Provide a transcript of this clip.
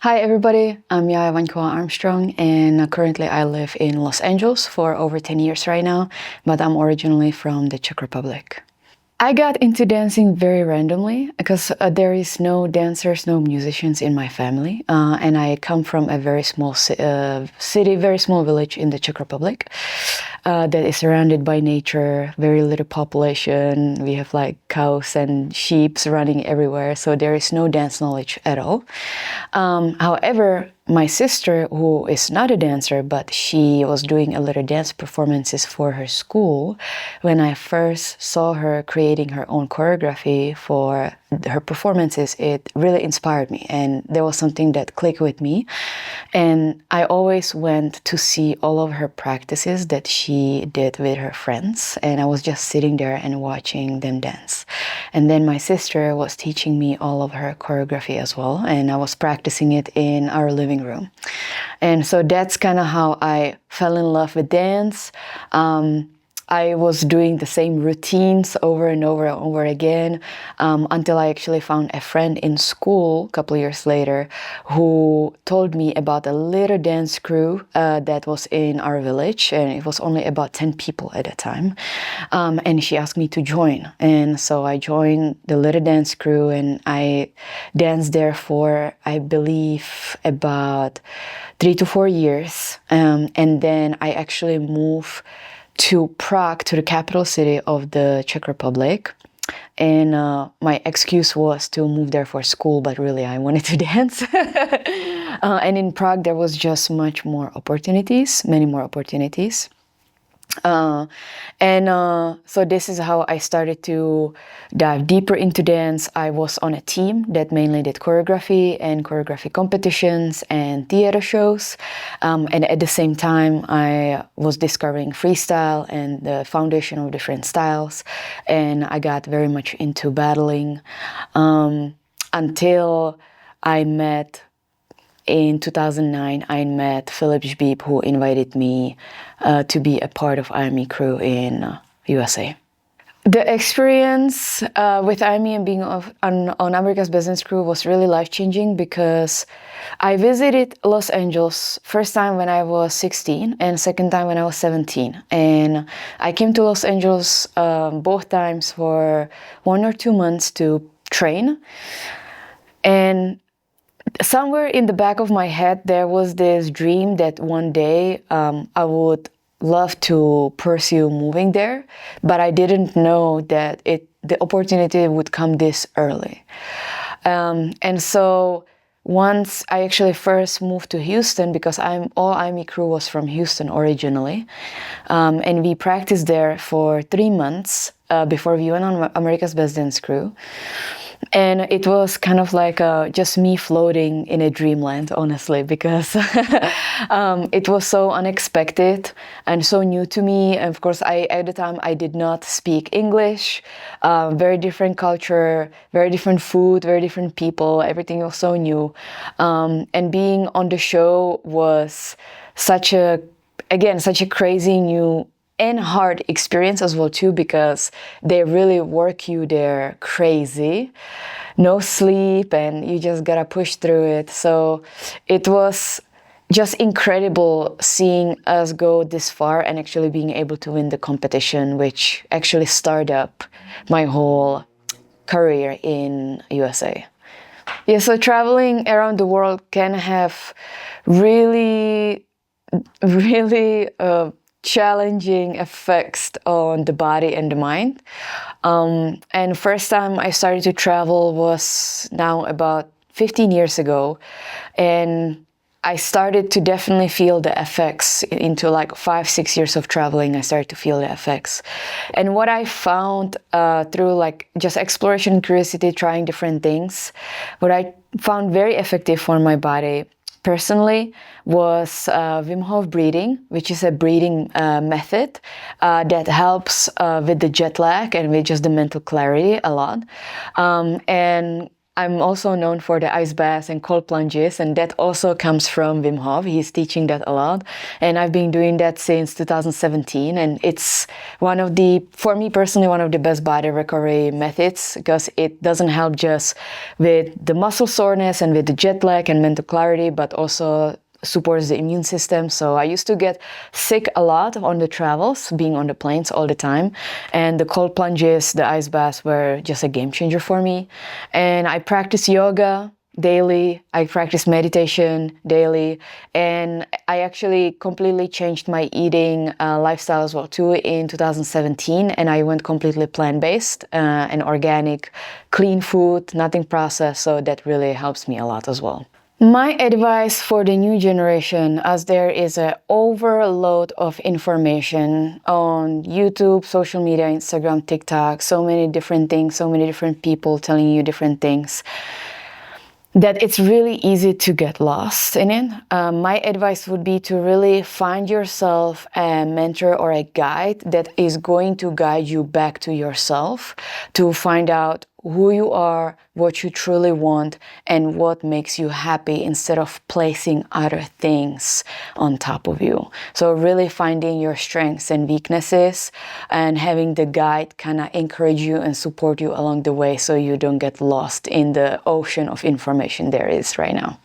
Hi everybody, I'm JAJA VANKOVA Armstrong and currently I live in Los Angeles for over 10 years right now, but I'm originally from the Czech Republic. I got into dancing very randomly because there is no dancers, no musicians in my family, and I come from a very small city, very small village in the Czech Republic that is surrounded by nature, very little population. We have like cows and sheep running everywhere, so there is no dance knowledge at all. However, my sister, who is not a dancer, but she was doing a little dance performances for her school, when I first saw her creating her own choreography for her performances, it really inspired me, and there was something that clicked with me. And I always went to see all of her practices that she did with her friends, and I was just sitting there and watching them dance. And then my sister was teaching me all of her choreography as well, and I was practicing it in our living room. And so that's kind of how I fell in love with dance. I was doing the same routines over and over and over again until I actually found a friend in school a couple of years later who told me about a little dance crew that was in our village, and it was only about 10 people at the time. And she asked me to join, and so I joined the little dance crew and I danced there for, I believe, about 3 to 4 years. And then I actually moved to Prague, to the capital city of the Czech Republic. And my excuse was to move there for school, but really I wanted to dance. And in Prague, there was just much more opportunities, many more opportunities. So this is how I started to dive deeper into dance. I was on a team that mainly did choreography and choreography competitions and theater shows. And at the same time, I was discovering freestyle and the foundation of different styles. And I got very much into battling until in 2009, I met Philip Jbib, who invited me to be a part of IME crew in USA. The experience with IME and being on America's Business Crew was really life-changing because I visited Los Angeles first time when I was 16 and second time when I was 17. And I came to Los Angeles both times for 1 or 2 months to train. And somewhere in the back of my head, there was this dream that one day I would love to pursue moving there, but I didn't know that the opportunity would come this early. And so once I actually first moved to Houston, because all IME crew was from Houston originally, and we practiced there for 3 months before we went on America's Best Dance Crew. And it was kind of like just me floating in a dreamland, honestly, because it was so unexpected and so new to me. And of course, at the time, I did not speak English. Very different culture, very different food, very different people. Everything was so new. And being on the show was such a crazy new and hard experience as well too, because they really work you there crazy, no sleep, and you just gotta push through it. So it was just incredible seeing us go this far and actually being able to win the competition, which actually started up my whole career in USA. Yeah, so traveling around the world can have really challenging effects on the body and the mind. And first time I started to travel was now about 15 years ago. And I started to definitely feel the effects into like 5-6 years of traveling. I started to feel the effects. And what I found through like just exploration and curiosity, trying different things, what I found very effective for my body personally was Wim Hof breathing, which is a breathing method that helps with the jet lag and with just the mental clarity a lot. And I'm also known for the ice baths and cold plunges, and that also comes from Wim Hof. He's teaching that a lot, and I've been doing that since 2017, and it's one of the, for me personally, one of the best body recovery methods, because it doesn't help just with the muscle soreness and with the jet lag and mental clarity, but also supports the immune system. So I used to get sick a lot on the travels, being on the planes all the time. And the cold plunges, the ice baths were just a game changer for me. And I practice yoga daily. I practice meditation daily. And I actually completely changed my eating lifestyle as well too in 2017. And I went completely plant-based and organic, clean food, nothing processed. So that really helps me a lot as well. My advice for the new generation, as there is an overload of information on YouTube, social media, Instagram, TikTok, so many different things, so many different people telling you different things, that it's really easy to get lost in it. My advice would be to really find yourself a mentor or a guide that is going to guide you back to yourself, to find out who you are, what you truly want, and what makes you happy, instead of placing other things on top of you. So really finding your strengths and weaknesses and having the guide kind of encourage you and support you along the way, so you don't get lost in the ocean of information there is right now.